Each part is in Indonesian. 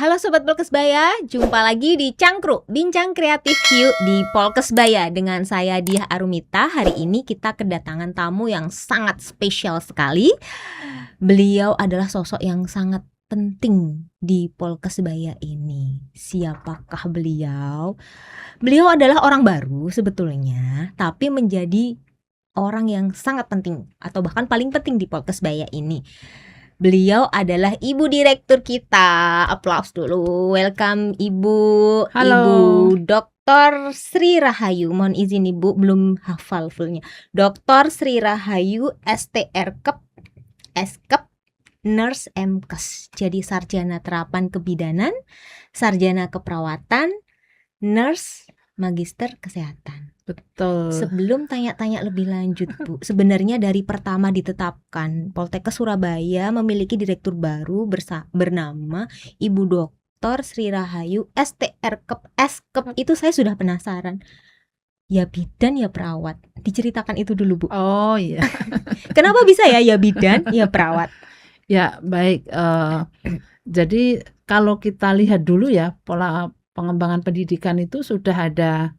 Halo Sobat Polkesbaya, jumpa lagi di Cangkruk, Bincang Kreatif Yuk di Polkesbaya dengan saya Diah Arumita. Hari ini kita kedatangan tamu yang sangat spesial sekali. Beliau adalah sosok yang sangat penting di Polkesbaya ini. Siapakah beliau? Beliau adalah orang baru sebetulnya, tapi menjadi orang yang sangat penting atau bahkan paling penting di Polkesbaya ini. Beliau adalah Ibu Direktur kita. Aplaus dulu. Welcome Ibu. Halo. Ibu Dr. Sri Rahayu. Mohon izin Ibu, belum hafal fullnya. Dr. Sri Rahayu STRKEP SKEP Nurse MKes. Jadi sarjana terapan kebidanan, sarjana keperawatan, nurse, magister kesehatan. Betul. Sebelum tanya-tanya lebih lanjut Bu, sebenarnya dari pertama ditetapkan Poltekkes Surabaya memiliki direktur baru bernama Ibu Dr. Sri Rahayu STRKEP SKEP, itu saya sudah penasaran. Ya bidan ya perawat. Diceritakan itu dulu Bu. Oh iya. Kenapa bisa ya bidan ya perawat? Ya baik. Jadi kalau kita lihat dulu ya pola pengembangan pendidikan itu sudah ada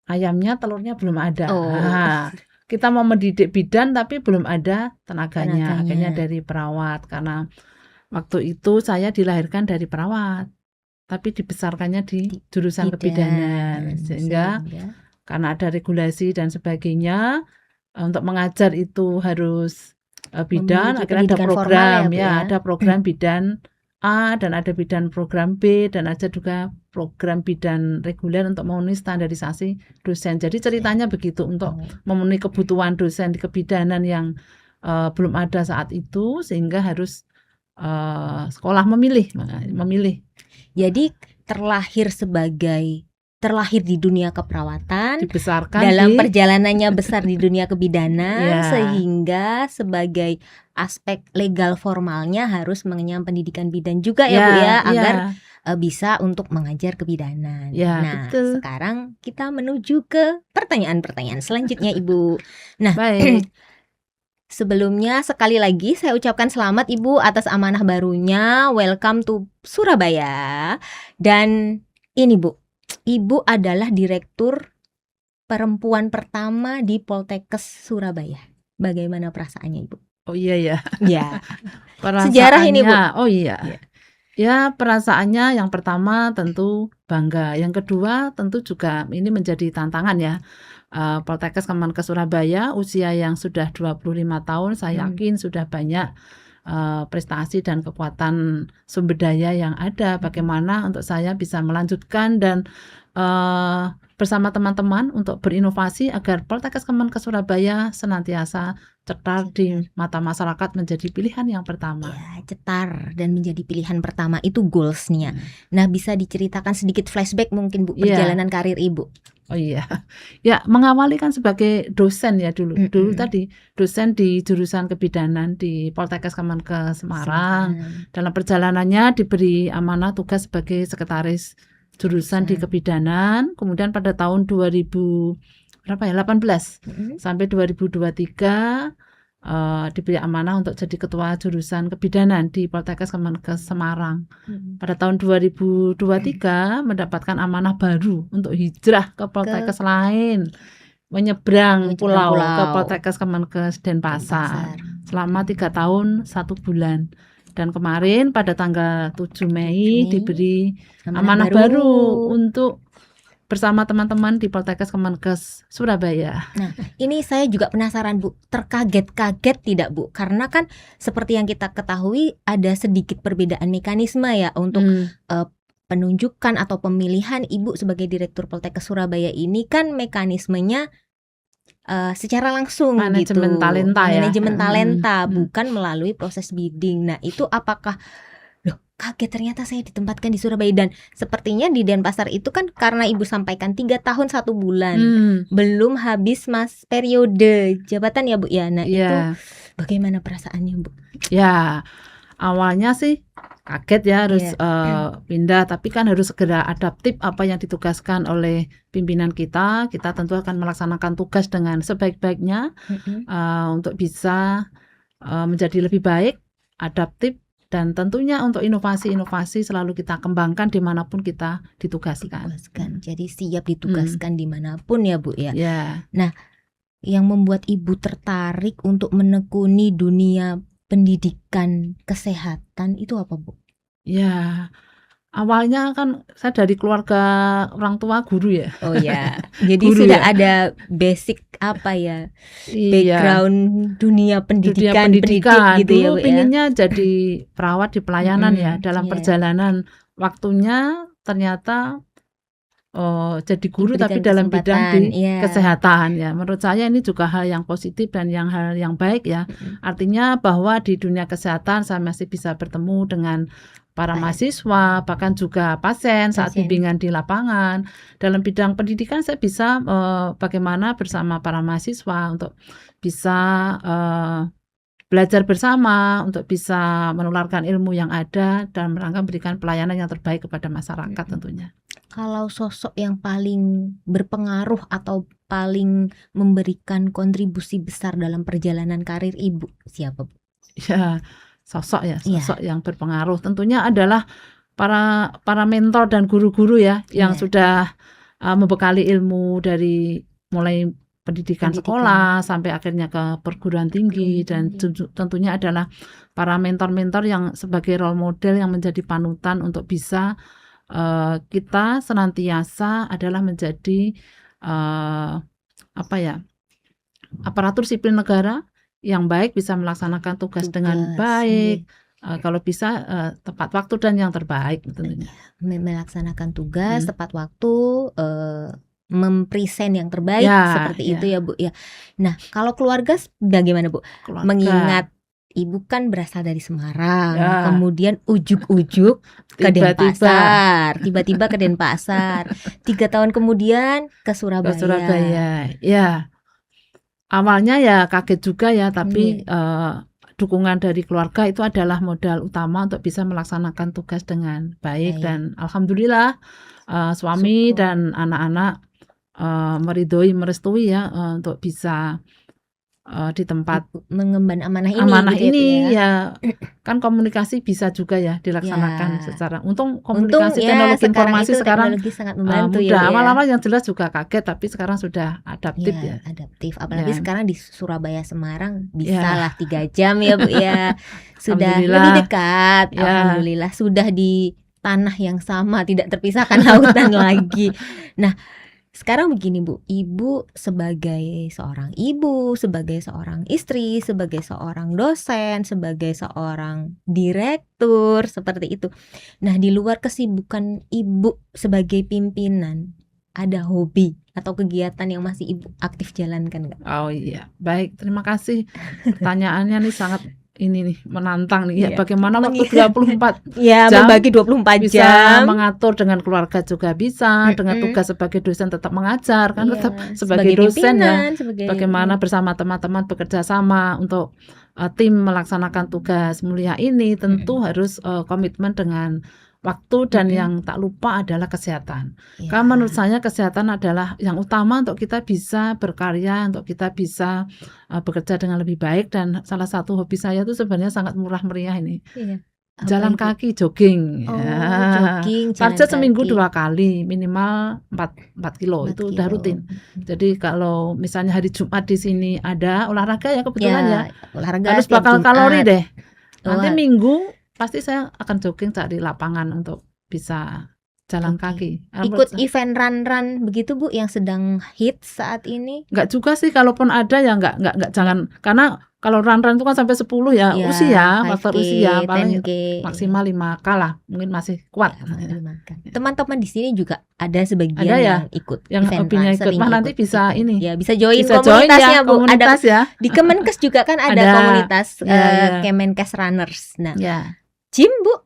ayamnya, telurnya belum ada. Nah, kita mau mendidik bidan tapi belum ada tenaganya. Akhirnya dari perawat, karena waktu itu saya dilahirkan dari perawat, tapi dibesarkannya di jurusan kebidanan. Sehingga karena ada regulasi dan sebagainya, untuk mengajar itu harus bidan. Akhirnya ada program ya, ada program bidan A dan ada bidan program B dan ada juga program bidan reguler untuk memenuhi standarisasi dosen. Jadi ceritanya begitu, untuk memenuhi kebutuhan dosen di kebidanan yang belum ada saat itu, sehingga harus sekolah memilih. Jadi terlahir di dunia keperawatan, dibesarkan dalam perjalanannya besar di dunia kebidanan, sehingga sebagai aspek legal formalnya harus mengenyam pendidikan bidan juga ya Bu ya, agar bisa untuk mengajar kebidanan. Nah, betul. Sekarang kita menuju ke pertanyaan-pertanyaan selanjutnya Ibu. Nah, baik. Sebelumnya sekali lagi saya ucapkan selamat Ibu atas amanah barunya. Welcome to Surabaya. Dan ini Bu, Ibu adalah direktur perempuan pertama di Poltekkes Surabaya. Bagaimana perasaannya Ibu? Oh iya ya. Ya. Sejarah ini Bu. Oh iya. Ya, perasaannya yang pertama tentu bangga. Yang kedua tentu juga ini menjadi tantangan ya. Poltekkes Kemenkes Surabaya usia yang sudah 25 tahun, saya yakin sudah banyak prestasi dan kekuatan sumber daya yang ada. Bagaimana untuk saya bisa melanjutkan dan bersama teman-teman untuk berinovasi agar Poltekkes Kemenkes Surabaya senantiasa cetar di mata masyarakat, menjadi pilihan yang pertama. Ya, cetar dan menjadi pilihan pertama itu goalsnya. Nah, bisa diceritakan sedikit flashback mungkin Bu, perjalanan karir Ibu? Oh iya, ya mengawali kan sebagai dosen ya dulu. Dulu tadi dosen di jurusan kebidanan di Poltekkes Kemenkes Semarang. Dalam perjalanannya diberi amanah tugas sebagai sekretaris jurusan di kebidanan. Kemudian pada tahun 2018 sampai 2023 diberi amanah untuk jadi ketua jurusan kebidanan di Poltekkes Kemenkes Semarang. Pada tahun 2023 mendapatkan amanah baru untuk hijrah ke Poltekkes lain, menyeberang pulau ke Poltekkes Kemenkes Denpasar selama 3 tahun 1 bulan. Dan kemarin pada tanggal 7 Mei diberi amanah baru untuk bersama teman-teman di Poltekkes Kemenkes Surabaya. Nah, ini saya juga penasaran Bu, terkaget-kaget tidak Bu? Karena kan seperti yang kita ketahui ada sedikit perbedaan mekanisme ya untuk penunjukan atau pemilihan Ibu sebagai Direktur Poltekkes Surabaya ini kan mekanismenya secara langsung manajemen talenta ya. Manajemen talenta, bukan melalui proses bidding. Nah, itu apakah kaget ternyata saya ditempatkan di Surabaya. Dan sepertinya di Denpasar itu kan karena Ibu sampaikan 3 tahun 1 bulan, belum habis periode jabatan ya Bu ya. Nah itu bagaimana perasaannya Bu? Ya, awalnya sih kaget ya harus pindah, tapi kan harus segera adaptif apa yang ditugaskan oleh pimpinan kita. Kita tentu akan melaksanakan tugas dengan sebaik-baiknya untuk bisa menjadi lebih baik, adaptif, dan tentunya untuk inovasi-inovasi selalu kita kembangkan dimanapun kita ditugaskan. Jadi siap ditugaskan dimanapun ya Bu ya. Ya. Nah, yang membuat Ibu tertarik untuk menekuni dunia pendidikan kesehatan itu apa Bu? Ya, awalnya kan saya dari keluarga orang tua guru ya. Oh ya, jadi Guru sudah ya. ada basic apa ya, Iya. background dunia pendidikan pendidik gitu ya Dulu Bu ya. pinginnya jadi perawat di pelayanan ya. Dalam Iya. perjalanan waktunya ternyata jadi guru Diberikan tapi dalam bidang kesempatan, di iya. kesehatan ya. Menurut saya ini juga hal yang positif dan hal yang baik ya. Artinya bahwa di dunia kesehatan saya masih bisa bertemu dengan para mahasiswa, bahkan juga pasien saat bimbingan di lapangan. Dalam bidang pendidikan saya bisa bagaimana bersama para mahasiswa untuk bisa belajar bersama, untuk bisa menularkan ilmu yang ada dan rangka memberikan pelayanan yang terbaik kepada masyarakat tentunya. Kalau sosok yang paling berpengaruh atau paling memberikan kontribusi besar dalam perjalanan karir Ibu siapa Bu? Ya, sosok yang berpengaruh tentunya adalah para mentor dan guru-guru ya yang sudah membekali ilmu dari mulai pendidikan sekolah sampai akhirnya ke perguruan tinggi dan tentunya adalah para mentor-mentor yang sebagai role model yang menjadi panutan untuk bisa kita senantiasa adalah menjadi aparatur sipil negara yang baik, bisa melaksanakan tugas dengan baik, kalau bisa tepat waktu dan yang terbaik tentunya. Melaksanakan tugas tepat waktu, mempresent yang terbaik seperti itu ya Bu ya. Nah, kalau keluarga bagaimana Bu? Mengingat Ibu kan berasal dari Semarang, kemudian ujuk-ujuk ke Denpasar, tiba-tiba ke Denpasar, 3 tahun kemudian ke Surabaya. Ya, awalnya ya kaget juga ya, tapi dukungan dari keluarga itu adalah modal utama untuk bisa melaksanakan tugas dengan baik. Dan alhamdulillah suami dan anak-anak merestui ya untuk bisa di tempat mengemban amanah ini ya. Kan komunikasi bisa juga ya dilaksanakan secara untung teknologi informasi sekarang sangat membantu mudah. Awal-awal yang jelas juga kaget, tapi sekarang sudah adaptif ya. Adaptif, apalagi sekarang di Surabaya Semarang bisa lah 3 jam ya Bu ya. Sudah lebih dekat. Alhamdulillah sudah di tanah yang sama, tidak terpisahkan lautan lagi. Nah, sekarang begini Bu, Ibu sebagai seorang ibu, sebagai seorang istri, sebagai seorang dosen, sebagai seorang direktur, seperti itu. Nah, di luar kesibukan Ibu sebagai pimpinan, ada hobi atau kegiatan yang masih Ibu aktif jalankan nggak? Oh iya, baik, terima kasih. Pertanyaannya nih sangat menantang nih ya. Bagaimana waktu 24 jam membagi 24 bisa jam mengatur dengan keluarga juga bisa, dengan tugas sebagai dosen tetap mengajar kan, tetap sebagai dosen ya. Bagaimana bersama teman-teman bekerja sama untuk tim melaksanakan tugas mulia ini, tentu harus komitmen dengan waktu dan yang tak lupa adalah kesehatan. Karena menurut saya kesehatan adalah yang utama untuk kita bisa berkarya, untuk kita bisa bekerja dengan lebih baik. Dan salah satu hobi saya itu sebenarnya sangat murah meriah ini. Jalan kaki, jogging. Jogging, Target seminggu 2 kali, minimal 4 kilo itu udah rutin. Jadi kalau misalnya hari Jumat di sini ada olahraga ya kebetulan ya. Olahraga harus bakal kalori deh. Nanti Minggu pasti saya akan jogging cari lapangan untuk bisa jalan kaki. Ikut event run begitu Bu yang sedang hit saat ini? Enggak juga sih, kalaupun ada ya enggak jangan, karena kalau run itu kan sampai 10 ya, faktor usia paling maksimal 5K lah, mungkin masih kuat. Teman-teman di sini juga ada sebagian yang ikut yang hobinya ikut. Nanti bisa ini. Ya, bisa join komunitasnya Bu. Komunitas ada di Kemenkes juga kan ada komunitas Kemenkes Runners. Nah, gym Bu,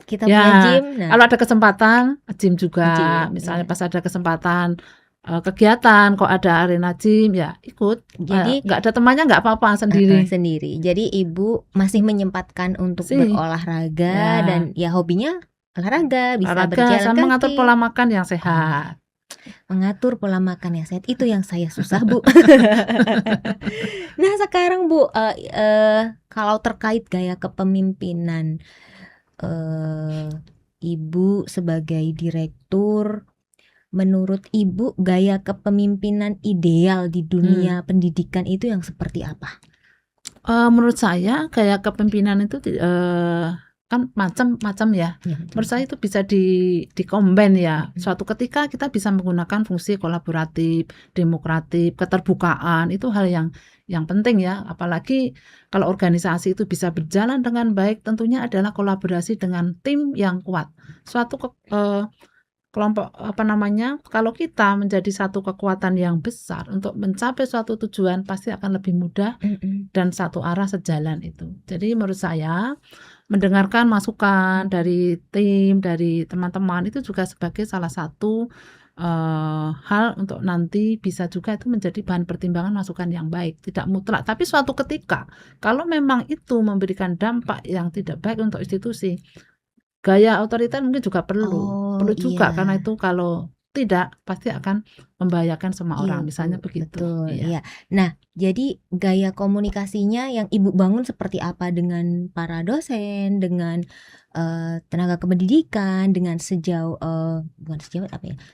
kita punya gym. Nah, kalau ada kesempatan gym juga, misalnya pas ada kesempatan kegiatan kok ada arena gym ya ikut. Jadi nggak ada temannya nggak apa-apa, sendiri. Jadi Ibu masih menyempatkan untuk berolahraga dan ya hobinya olahraga, bisa berjalan kaki, mengatur pola makan yang sehat. Mengatur pola makan yang sehat itu yang saya susah Bu. Nah sekarang Bu, kalau terkait gaya kepemimpinan Ibu sebagai direktur, menurut Ibu gaya kepemimpinan ideal di dunia pendidikan itu yang seperti apa? Menurut saya gaya kepemimpinan itu kan macam-macam ya. Menurut saya itu bisa di-combine ya. Suatu ketika kita bisa menggunakan fungsi kolaboratif, demokratif, keterbukaan, itu hal yang penting ya. Apalagi kalau organisasi itu bisa berjalan dengan baik, tentunya adalah kolaborasi dengan tim yang kuat. Suatu kelompok kalau kita menjadi satu kekuatan yang besar untuk mencapai suatu tujuan, pasti akan lebih mudah dan satu arah sejalan itu. Jadi menurut saya mendengarkan masukan dari tim, dari teman-teman itu juga sebagai salah satu hal untuk nanti bisa juga itu menjadi bahan pertimbangan masukan yang baik, tidak mutlak. Tapi suatu ketika kalau memang itu memberikan dampak yang tidak baik untuk institusi, gaya otoriter mungkin juga perlu juga, karena itu kalau tidak pasti akan membahayakan semua orang, misalnya begitu. Betul, iya. Nah, jadi gaya komunikasinya yang Ibu bangun seperti apa dengan para dosen, dengan tenaga kependidikan, dengan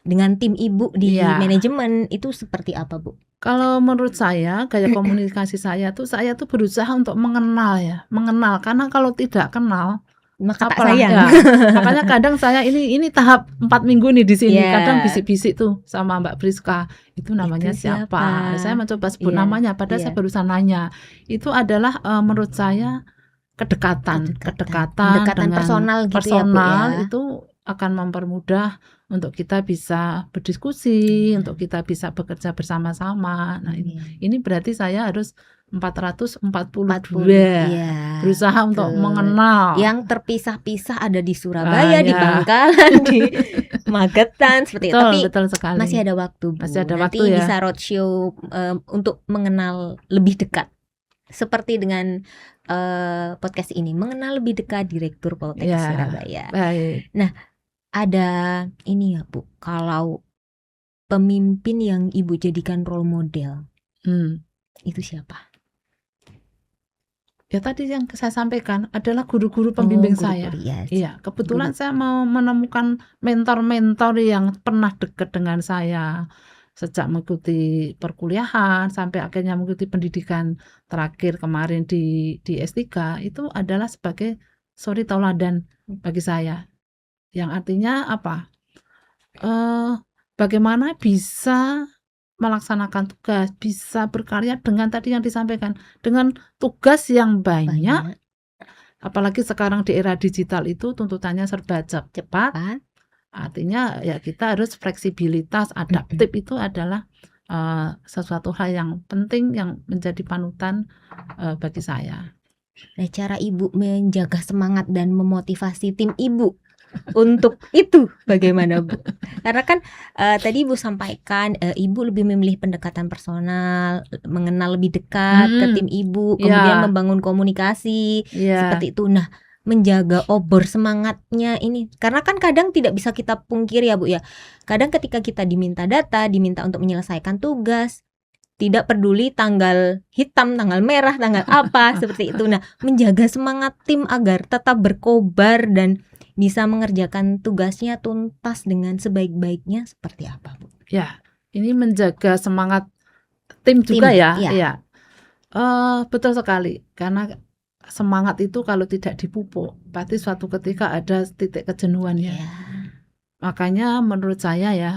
dengan tim Ibu di manajemen itu seperti apa, Bu? Kalau menurut saya gaya komunikasi saya tuh berusaha untuk mengenal karena kalau tidak kenal maka tak sayang. Makanya kadang saya ini tahap 4 minggu nih di sini, kadang bisik-bisik tuh sama Mbak Priska, itu namanya itu siapa? Saya mencoba sebut namanya, padahal saya barusan nanya. Itu adalah menurut saya kedekatan dengan personal gitu ya, Bu, ya. Itu akan mempermudah untuk kita bisa berdiskusi, untuk kita bisa bekerja bersama-sama. Nah, ini berarti saya harus 442 berusaha untuk mengenal. Yang terpisah-pisah ada di Surabaya, di Bangkalan, di Magetan seperti itu. Tapi sekali. Masih ada waktu, Bu. Nanti bisa roadshow untuk mengenal lebih dekat. Seperti dengan podcast ini, mengenal lebih dekat Direktur Poltek Surabaya. Baik. Nah, ada ini ya, Bu. Kalau pemimpin yang Ibu jadikan role model, itu siapa? Ya tadi yang saya sampaikan adalah guru-guru pembimbing saya. Iya, kebetulan saya mau menemukan mentor-mentor yang pernah dekat dengan saya sejak mengikuti perkuliahan sampai akhirnya mengikuti pendidikan terakhir kemarin di S3, itu adalah sebagai suri tauladan bagi saya. Yang artinya apa? Bagaimana bisa melaksanakan tugas, bisa berkarya dengan tadi yang disampaikan, dengan tugas yang banyak. Apalagi sekarang di era digital itu tuntutannya serba cepat. Artinya ya kita harus fleksibilitas, adaptif itu adalah sesuatu hal yang penting yang menjadi panutan bagi saya. Nah, cara Ibu menjaga semangat dan memotivasi tim Ibu untuk itu bagaimana, Bu? Karena kan tadi Ibu sampaikan Ibu lebih memilih pendekatan personal, mengenal lebih dekat ke tim Ibu, kemudian membangun komunikasi seperti itu. Nah, menjaga obor semangatnya ini, karena kan kadang tidak bisa kita pungkiri ya, Bu ya. Kadang ketika kita diminta data, diminta untuk menyelesaikan tugas, tidak peduli tanggal hitam, tanggal merah, tanggal apa seperti itu. Nah, menjaga semangat tim agar tetap berkobar dan bisa mengerjakan tugasnya tuntas dengan sebaik-baiknya seperti apa, Bu? Ya, ini menjaga semangat tim juga ya. Betul sekali, karena semangat itu kalau tidak dipupuk, pasti suatu ketika ada titik kejenuhan ya. Makanya menurut saya ya,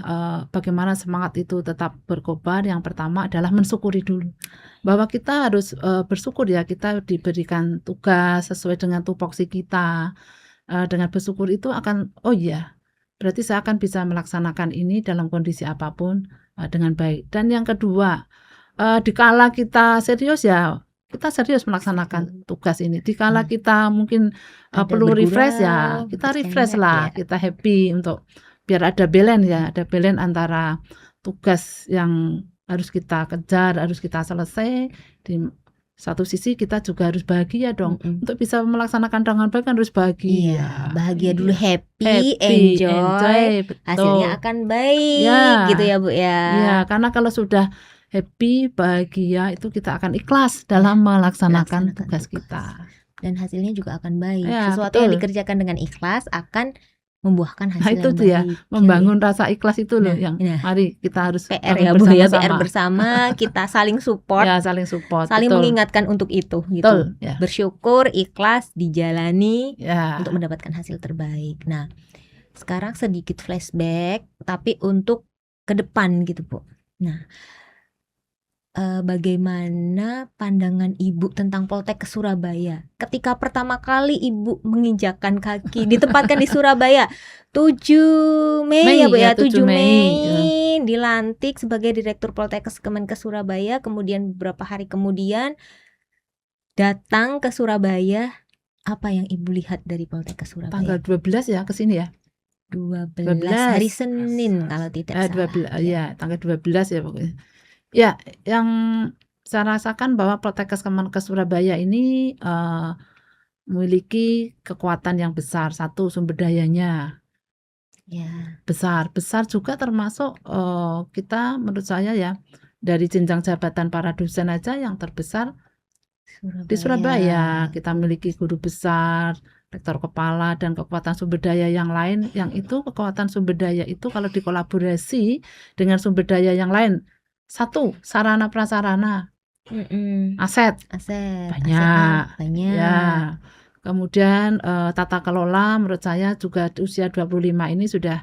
bagaimana semangat itu tetap berkobar, yang pertama adalah mensyukuri dulu. Bahwa kita harus bersyukur ya, kita diberikan tugas sesuai dengan tupoksi kita. Dengan bersyukur itu akan, berarti saya akan bisa melaksanakan ini dalam kondisi apapun dengan baik. Dan yang kedua, dikala kita serius ya, kita serius melaksanakan tugas ini. Dikala kita mungkin perlu refresh ya, kita refresh lah, kita happy untuk biar ada balance ya, ada balance antara tugas yang harus kita kejar, harus kita selesai. Di satu sisi kita juga harus bahagia dong. Untuk bisa melaksanakan dengan baik kan harus bahagia. Bahagia dulu, happy, enjoy, hasilnya akan baik gitu ya, Bu ya. Iya, karena kalau sudah happy, bahagia, itu kita akan ikhlas dalam melaksanakan tugas kita. dan hasilnya juga akan baik. Ya, Sesuatu yang betul. dikerjakan dengan ikhlas akan membuahkan Nah, hasil itu yang tuh ya, baik. membangun rasa ikhlas itu loh Nah, yang nah. mari kita harus PR bangun ya Bu ya, PR bersama-sama. bersama, kita saling support, Ya, saling support, saling betul. mengingatkan untuk itu gitu. Betul, ya. Bersyukur, ikhlas, dijalani Ya. untuk mendapatkan hasil terbaik. Nah, sekarang sedikit flashback tapi untuk ke depan gitu Bu. Nah, bagaimana pandangan Ibu tentang Poltek ke Surabaya ketika pertama kali Ibu menginjakkan kaki ditempatkan di Surabaya 7 Mei ya Bu ya, 7 Mei dilantik sebagai Direktur Poltekkes Kemenkes Surabaya, kemudian beberapa hari kemudian datang ke Surabaya. Apa yang Ibu lihat dari Poltekkes Surabaya? Tanggal 12 ya ke sini ya. 12 hari Senin kalau tidak salah. 12, ya, tanggal 12 ya pokoknya. Ya, yang saya rasakan bahwa Poltekkes Kemenkes Surabaya ini memiliki kekuatan yang besar. Satu, sumber dayanya Ya. besar juga termasuk kita menurut saya ya dari jenjang jabatan para dosen aja yang terbesar di Surabaya. Kita memiliki guru besar, rektor kepala, dan kekuatan sumber daya yang lain, yang itu kekuatan sumber daya itu kalau dikolaborasi dengan sumber daya yang lain, satu, sarana prasarana, aset banyak. Ya. Kemudian tata kelola menurut saya juga di usia 25 ini sudah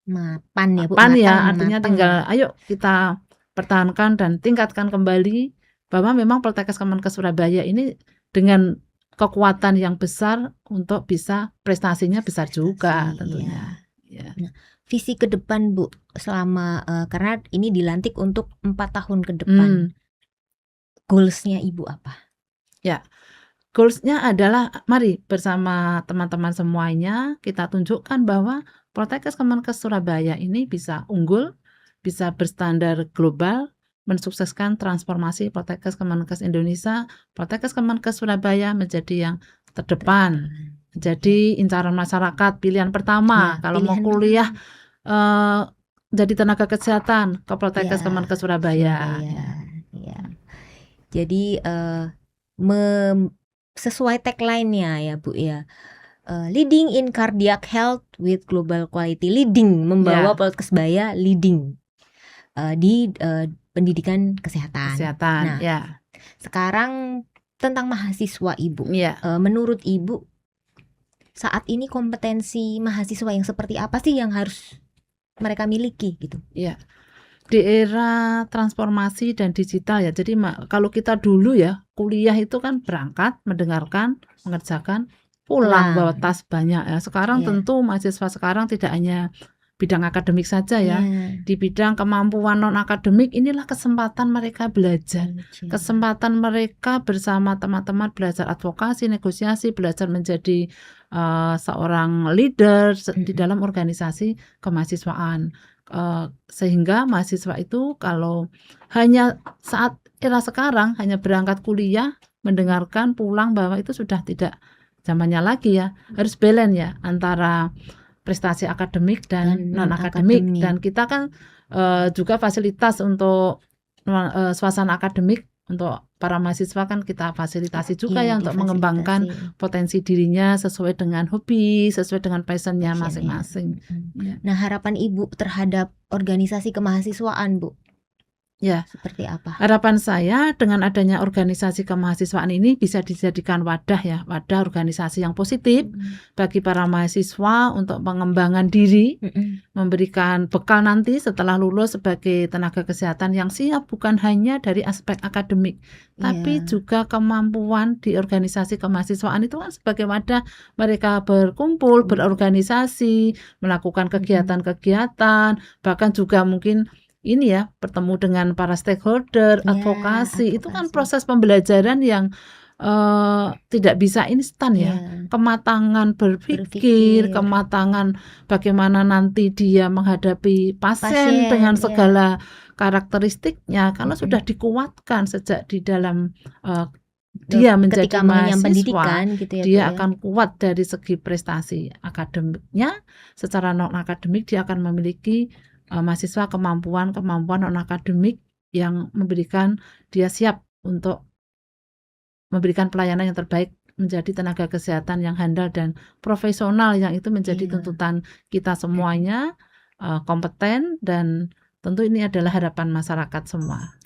mapan ya Bu, artinya tinggal ayo kita pertahankan dan tingkatkan kembali bahwa memang Poltekkes Kemenkes Surabaya ini dengan kekuatan yang besar untuk bisa prestasinya besar juga tentunya. Ya. Nah, visi ke depan Bu selama karena ini dilantik untuk 4 tahun ke depan. Goalsnya Ibu apa? Ya, goalsnya adalah mari bersama teman-teman semuanya kita tunjukkan bahwa Poltekkes Kemenkes Surabaya ini bisa unggul, bisa berstandar global, mensukseskan transformasi Poltekkes Kemenkes Indonesia, Poltekkes Kemenkes Surabaya menjadi yang terdepan, jadi incaran masyarakat, pilihan pertama ya, kalau mau kuliah jadi tenaga kesehatan ke Poltekkes Kemenkes Surabaya. Ya. Jadi sesuai tagline-nya ya Bu ya. Leading in cardiac health with global quality, leading membawa Poltekkes Surabaya leading di pendidikan kesehatan. Nah, ya. Sekarang tentang mahasiswa Ibu. Menurut Ibu saat ini kompetensi mahasiswa yang seperti apa sih yang harus mereka miliki gitu? Ya. Di era transformasi dan digital ya. Jadi kalau kita dulu ya kuliah itu kan berangkat, mendengarkan, mengerjakan, pulang bawa tas banyak ya. Sekarang tentu mahasiswa sekarang tidak hanya bidang akademik saja ya. Di bidang kemampuan non akademik inilah kesempatan mereka belajar. Kesempatan mereka bersama teman-teman belajar advokasi, negosiasi, belajar menjadi seorang leader di dalam organisasi kemahasiswaan. Sehingga mahasiswa itu kalau hanya saat era sekarang hanya berangkat kuliah, mendengarkan, pulang, bahwa itu sudah tidak zamannya lagi ya. Harus balance ya antara prestasi akademik dan non akademik. Dan kita kan juga fasilitas untuk suasana akademik untuk para mahasiswa kan kita fasilitasi juga ya untuk mengembangkan potensi dirinya sesuai dengan hobi, sesuai dengan passionnya masing-masing. Nah, harapan Ibu terhadap organisasi kemahasiswaan Bu? Ya, seperti apa? Harapan saya dengan adanya organisasi kemahasiswaan ini bisa dijadikan wadah ya, wadah organisasi yang positif bagi para mahasiswa untuk pengembangan diri, memberikan bekal nanti setelah lulus sebagai tenaga kesehatan yang siap bukan hanya dari aspek akademik, tapi juga kemampuan di organisasi kemahasiswaan itu kan sebagai wadah mereka berkumpul, berorganisasi, melakukan kegiatan-kegiatan, bahkan juga mungkin ini ya bertemu dengan para stakeholder, advokasi. Itu kan proses pembelajaran yang tidak bisa instan ya. Kematangan berpikir, kematangan bagaimana nanti dia menghadapi pasien dengan segala karakteristiknya. Kalau sudah dikuatkan sejak di dalam dia menjadi mahasiswa, gitu ya, dia akan kuat dari segi prestasi akademiknya. Secara non akademik dia akan memiliki mahasiswa kemampuan non akademik yang memberikan dia siap untuk memberikan pelayanan yang terbaik menjadi tenaga kesehatan yang handal dan profesional, yang itu menjadi Iya. tuntutan kita semuanya, kompeten, dan tentu ini adalah harapan masyarakat semua.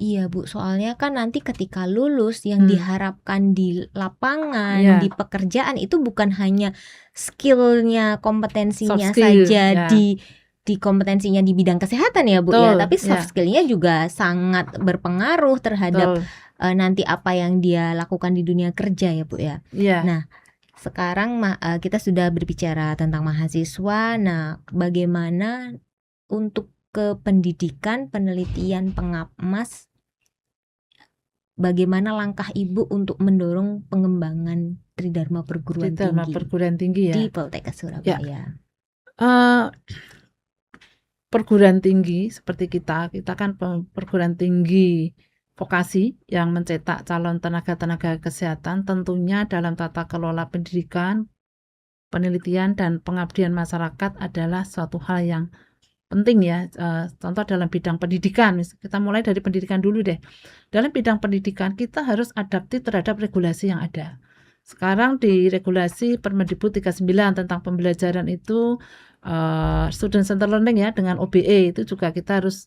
Iya Bu, soalnya kan nanti ketika lulus yang diharapkan di lapangan, Iya. di pekerjaan itu bukan hanya skillnya, kompetensinya Soft skill, saja ya. di kompetensinya di bidang kesehatan ya Bu ya, Betul, tapi soft ya. skillnya juga sangat berpengaruh terhadap Betul. nanti apa yang dia lakukan di dunia kerja ya Bu ya. Iya. Nah, sekarang kita sudah berbicara tentang mahasiswa. Nah, bagaimana untuk ke pendidikan, penelitian, pengamas, bagaimana langkah Ibu untuk mendorong pengembangan Tridharma Perguruan Tinggi ya. di Poltekkes Surabaya? Ya. Perguruan tinggi seperti kita kan perguruan tinggi vokasi yang mencetak calon tenaga-tenaga kesehatan, tentunya dalam tata kelola pendidikan, penelitian, dan pengabdian masyarakat adalah suatu hal yang penting ya. Contoh dalam bidang pendidikan, kita mulai dari pendidikan dulu deh. Dalam bidang pendidikan kita harus adaptif terhadap regulasi yang ada. Sekarang di regulasi Permendikbud 39 tentang pembelajaran itu student center learning ya, dengan OBE itu juga kita harus,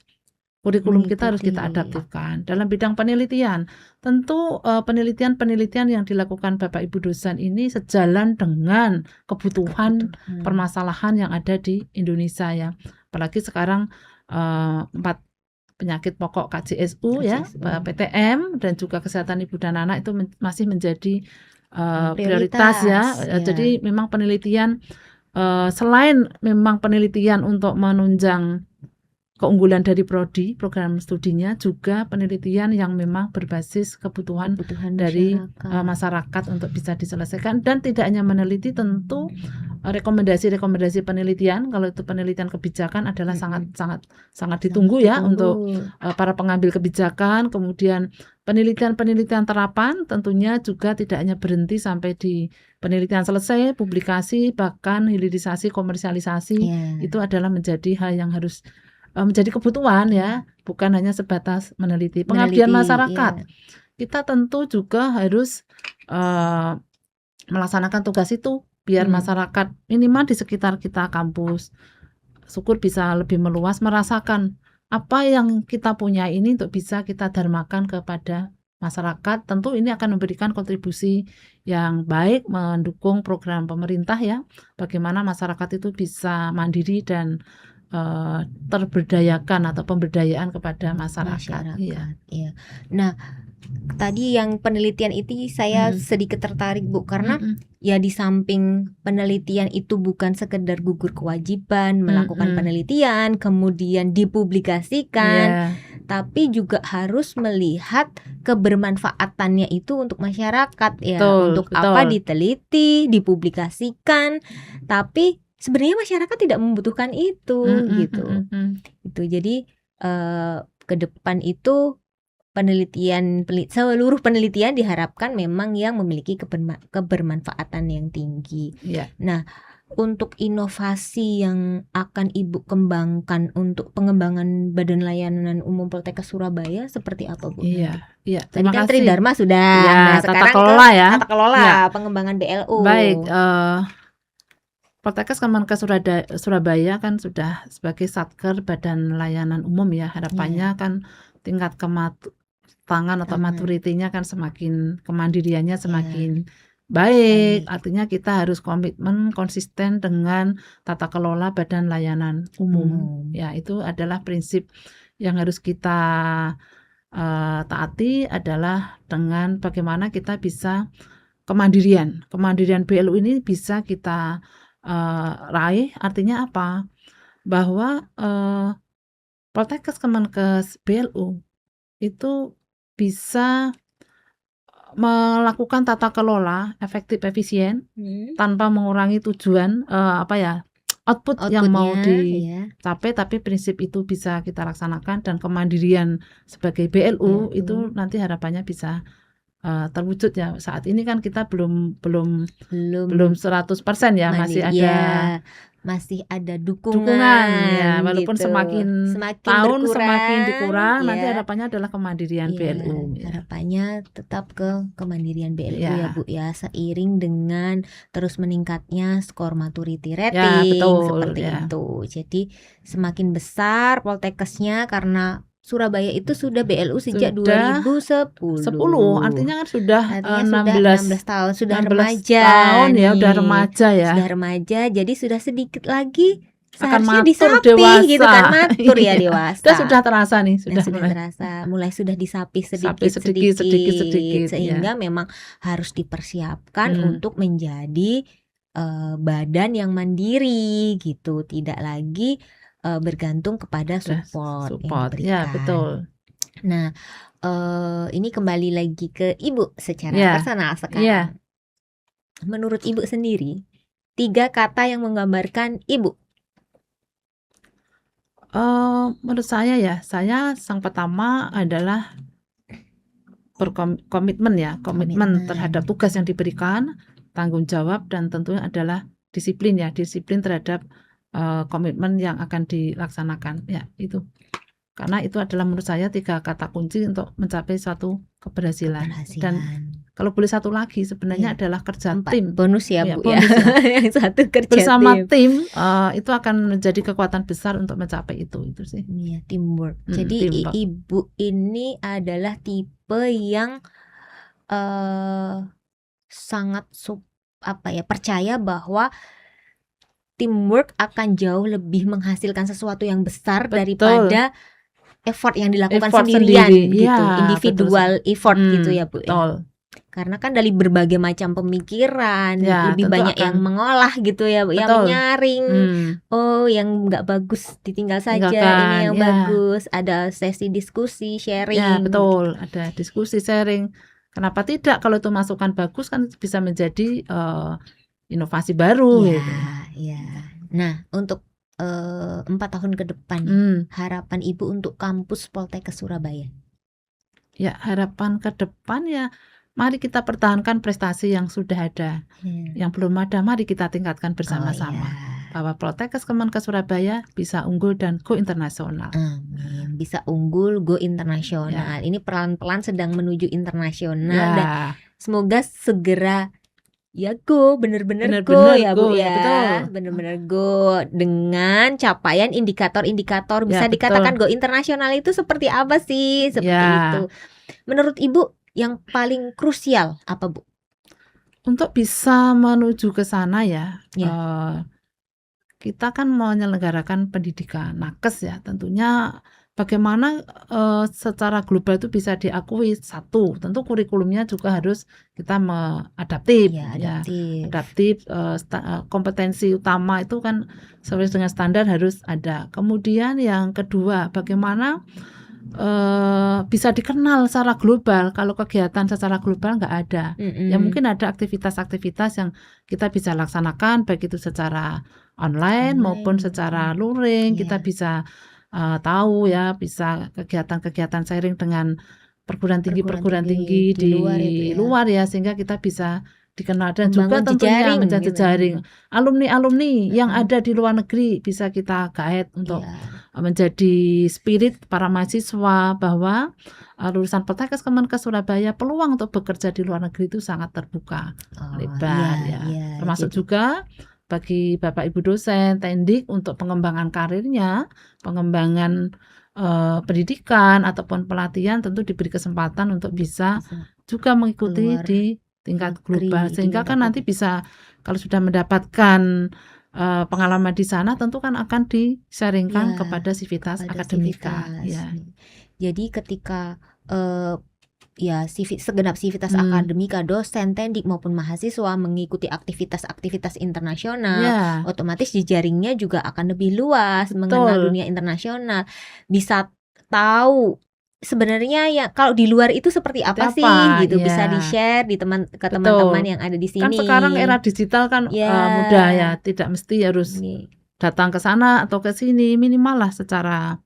kurikulum kita harus kita adaptifkan. Dalam bidang penelitian, tentu penelitian-penelitian yang dilakukan Bapak Ibu dosen ini sejalan dengan kebutuhan permasalahan yang ada di Indonesia ya. Apalagi sekarang 4 penyakit pokok KJSU ya, PTM, dan juga kesehatan ibu dan anak itu masih menjadi prioritas ya. Jadi memang penelitian, selain memang penelitian untuk menunjang keunggulan dari prodi, program studinya, juga penelitian yang memang berbasis kebutuhan dari masyarakat untuk bisa diselesaikan. Dan tidak hanya meneliti, tentu rekomendasi-rekomendasi penelitian, kalau itu penelitian kebijakan adalah sangat ditunggu ya untuk para pengambil kebijakan. Kemudian penelitian-penelitian terapan tentunya juga tidak hanya berhenti sampai di penelitian selesai, publikasi, bahkan hilirisasi, komersialisasi, itu adalah menjadi hal yang harus menjadi kebutuhan ya, bukan hanya sebatas meneliti. Pengabdian masyarakat, kita tentu juga harus melaksanakan tugas itu biar masyarakat minimal di sekitar kita kampus, syukur bisa lebih meluas merasakan apa yang kita punya ini untuk bisa kita dharmakan kepada masyarakat. Tentu ini akan memberikan kontribusi yang baik, mendukung program pemerintah ya, bagaimana masyarakat itu bisa mandiri dan terberdayakan atau pemberdayaan kepada masyarakat. Iya. Nah, tadi yang penelitian itu saya sedikit tertarik Bu, karena ya di samping penelitian itu bukan sekedar gugur kewajiban melakukan penelitian kemudian dipublikasikan, tapi juga harus melihat kebermanfaatannya itu untuk masyarakat ya. Untuk apa diteliti, dipublikasikan, tapi sebenarnya masyarakat tidak membutuhkan itu gitu. Itu jadi ke depan itu seluruh penelitian diharapkan memang yang memiliki kebermanfaatan yang tinggi. Nah, untuk inovasi yang akan Ibu kembangkan untuk pengembangan Badan Layanan Umum Poltekkes Surabaya seperti apa Bu? Tadi kan Tridharma sudah. Nah, sekarang tata kelola pengembangan BLU. Baik, Poltekkes Kemenkes Surabaya kan sudah sebagai Satker Badan Layanan Umum ya. Harapannya kan tingkat kematangan atau maturitinya kan semakin, kemandiriannya semakin baik. Artinya kita harus komitmen konsisten dengan tata kelola Badan Layanan Umum. Ya, itu adalah prinsip yang harus kita taati, adalah dengan bagaimana kita bisa kemandirian BLU ini bisa kita raih. Artinya apa? Bahwa Poltekkes Kemenkes BLU itu bisa melakukan tata kelola efektif efisien tanpa mengurangi tujuan output yang mau dicapai, tapi prinsip itu bisa kita laksanakan, dan kemandirian sebagai BLU itu nanti harapannya bisa terwujud ya. Saat ini kan kita belum 100% ya, masih ada masih ada dukungan ya, walaupun gitu. semakin tahun semakin dikurang, nanti ya. harapannya adalah kemandirian Iya, BLU ya. harapannya tetap ke kemandirian BLU ya Ya. Bu ya, seiring dengan terus meningkatnya skor maturity Ya, rating betul seperti ya. itu. Jadi semakin besar Poltekkesnya karena Surabaya itu sudah BLU sejak 2010. 10, artinya kan sudah Artinya 16 tahun, sudah 16 remaja tahun ya, nih. udah remaja ya. Sudah remaja, jadi sudah sedikit lagi akan seharusnya matur disapi dewasa gitu kan, matur ya Iya. dewasa. Sudah terasa nih, Dan sudah terasa, mulai sudah disapi sedikit, sehingga memang harus dipersiapkan untuk menjadi badan yang mandiri gitu, tidak lagi bergantung kepada support yang diberikan. Ya, betul. Nah, ini kembali lagi ke Ibu secara personal sekarang. Menurut Ibu sendiri, 3 kata yang menggambarkan Ibu. Menurut saya ya, sang pertama adalah berkomitmen ya, komitmen terhadap tugas yang diberikan, tanggung jawab, dan tentunya adalah disiplin ya, disiplin terhadap komitmen yang akan dilaksanakan ya, itu. Karena itu adalah menurut saya 3 kata kunci untuk mencapai suatu keberhasilan. Dan kalau boleh satu lagi sebenarnya adalah kerja 4 tim. Bonus ya Bu ya. Bonus ya. Yang satu kerja bersama tim itu akan menjadi kekuatan besar untuk mencapai itu sih. Iya, teamwork. Jadi teamwork. Ibu ini adalah tipe yang sangat percaya bahwa teamwork akan jauh lebih menghasilkan sesuatu yang besar daripada effort yang dilakukan sendirian gitu, ya, individual effort gitu ya Bu. Betul. Ya. Karena kan dari berbagai macam pemikiran, lebih banyak yang mengolah gitu ya Bu, yang menyaring. Oh, yang nggak bagus ditinggal saja, ini yang bagus. Ada sesi diskusi, sharing. Ya, betul. Ada diskusi, sharing. Kenapa tidak? Kalau itu masukan bagus kan bisa menjadi inovasi baru. Ya, gitu. Ya. Nah, untuk 4 tahun ke depan, harapan Ibu untuk kampus Poltekkes Surabaya? Ya, harapan ke depan ya, mari kita pertahankan prestasi yang sudah ada. Yang belum ada, mari kita tingkatkan bersama-sama. Bahwa Poltekkes Kemenkes Surabaya bisa unggul dan go internasional. Amin. Bisa unggul, go internasional. Ini pelan-pelan sedang menuju internasional. Dan semoga segera go, bener-bener go ya Bu ya, betul. Bener-bener go dengan capaian indikator-indikator bisa dikatakan go internasional itu seperti apa sih, seperti itu. Menurut Ibu yang paling krusial apa Bu? Untuk bisa menuju ke sana ya. Kita kan menyelenggarakan pendidikan nakes ya, tentunya bagaimana secara global itu bisa diakui. Satu, tentu kurikulumnya juga harus kita adaptif. Kompetensi utama itu kan sesuai dengan standar harus ada. Kemudian yang kedua, bagaimana bisa dikenal secara global. Kalau kegiatan secara global nggak ada, ya mungkin ada aktivitas-aktivitas yang kita bisa laksanakan, baik itu secara online maupun secara luring. Kita bisa tahu ya, bisa kegiatan-kegiatan sharing dengan perguruan tinggi di luar ya, sehingga kita bisa dikenal dan juga tentunya menjadi jejaring alumni yang ada di luar negeri, bisa kita guide untuk menjadi spirit para mahasiswa bahwa lulusan Poltekkes Kemenkes Surabaya peluang untuk bekerja di luar negeri itu sangat terbuka lebar termasuk juga bagi Bapak Ibu dosen teknik untuk pengembangan karirnya, pengembangan pendidikan ataupun pelatihan, tentu diberi kesempatan untuk bisa juga mengikuti di tingkat global, sehingga kan nanti bisa kalau sudah mendapatkan pengalaman di sana tentu kan akan di-sharingkan kepada sivitas akademika. Jadi ketika segenap sivitas akademika, dosen, teknik maupun mahasiswa mengikuti aktivitas-aktivitas internasional, otomatis jejaringnya juga akan lebih luas, mengenal dunia internasional, bisa tahu sebenarnya ya kalau di luar itu seperti apa sih gitu, bisa di-share ke teman-teman yang ada di sini. Kan sekarang era digital kan mudah ya, tidak mesti harus datang ke sana atau ke sini, minimal lah secara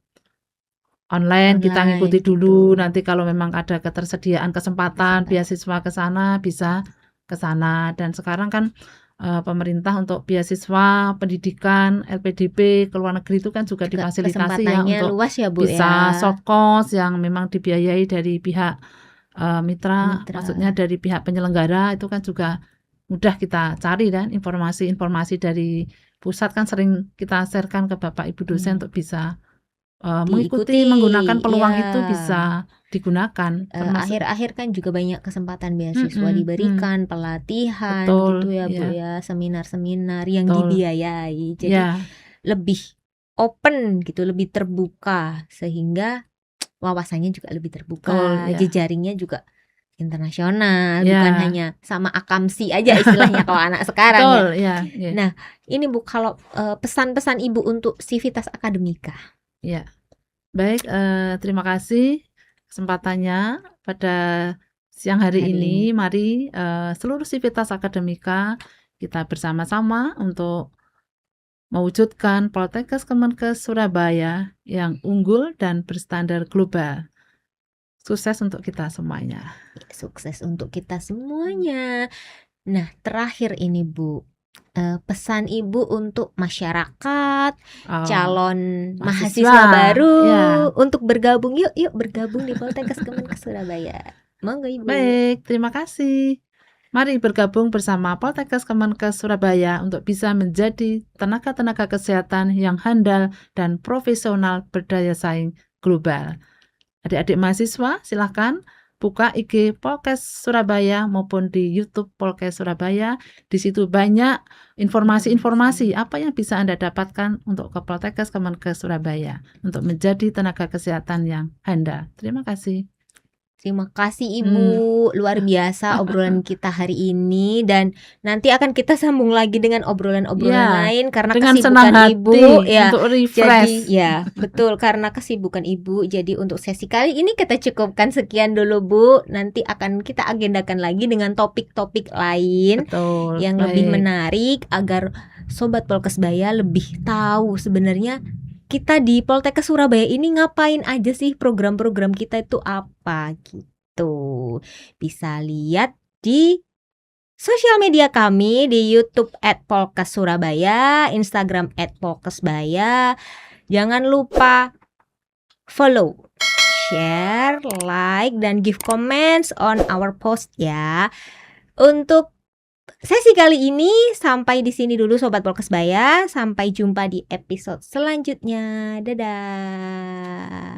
online kita ngikuti dulu, nanti kalau memang ada ketersediaan kesempatan beasiswa ke sana bisa ke sana. Dan sekarang kan pemerintah untuk beasiswa pendidikan, LPDP ke luar negeri itu kan juga difasilitasi ya kesempatannya untuk luas ya Bu bisa ya. short course yang memang dibiayai dari pihak mitra, maksudnya dari pihak penyelenggara itu kan juga mudah kita cari dan informasi-informasi dari pusat kan sering kita sharekan ke Bapak Ibu dosen untuk bisa mengikuti, menggunakan peluang itu bisa digunakan. Akhir-akhir kan juga banyak kesempatan beasiswa diberikan, pelatihan betul, gitu ya Bu ya, seminar-seminar yang dibiayai. Jadi lebih open gitu, lebih terbuka sehingga wawasannya juga lebih terbuka, jejaringnya juga internasional, bukan hanya sama akamsi aja istilahnya kalau anak sekarang ya. Nah, ini Bu kalau pesan-pesan Ibu untuk Civitas Akademika. Ya, baik, terima kasih kesempatannya pada siang hari ini. Mari seluruh Civitas Akademika kita bersama-sama untuk mewujudkan Poltekkes Kemenkes Surabaya yang unggul dan berstandar global. Sukses untuk kita semuanya. Sukses untuk kita semuanya. Nah, terakhir ini Bu, pesan Ibu untuk masyarakat, calon mahasiswa baru untuk bergabung. Yuk bergabung di Poltekkes Kemenkes Surabaya. Monggo Ibu. Baik, terima kasih. Mari bergabung bersama Poltekkes Kemenkes Surabaya untuk bisa menjadi tenaga-tenaga kesehatan yang handal dan profesional berdaya saing global. Adik-adik mahasiswa, silakan buka IG Polkes Surabaya maupun di YouTube Polkes Surabaya. Di situ banyak informasi-informasi apa yang bisa Anda dapatkan untuk ke Poltekkes Kemenkes Surabaya untuk menjadi tenaga kesehatan yang handal. Terima kasih. Terima kasih Ibu, luar biasa obrolan kita hari ini dan nanti akan kita sambung lagi dengan obrolan-obrolan lain karena dengan kesibukan Ibu ya. Untuk refresh. Jadi ya, betul karena kesibukan Ibu. Jadi untuk sesi kali ini kita cukupkan sekian dulu Bu. Nanti akan kita agendakan lagi dengan topik-topik lain yang lebih menarik agar Sobat Polkesbaya lebih tahu sebenarnya kita di Poltekkes Surabaya ini ngapain aja sih, program-program kita itu apa gitu. Bisa lihat di sosial media kami di YouTube @Polkes Surabaya, Instagram @Polkesbaya. Jangan lupa follow, share, like, dan give comments on our post ya. Untuk sesi kali ini sampai di sini dulu Sobat Polkesbaya. Sampai jumpa di episode selanjutnya. Dadah.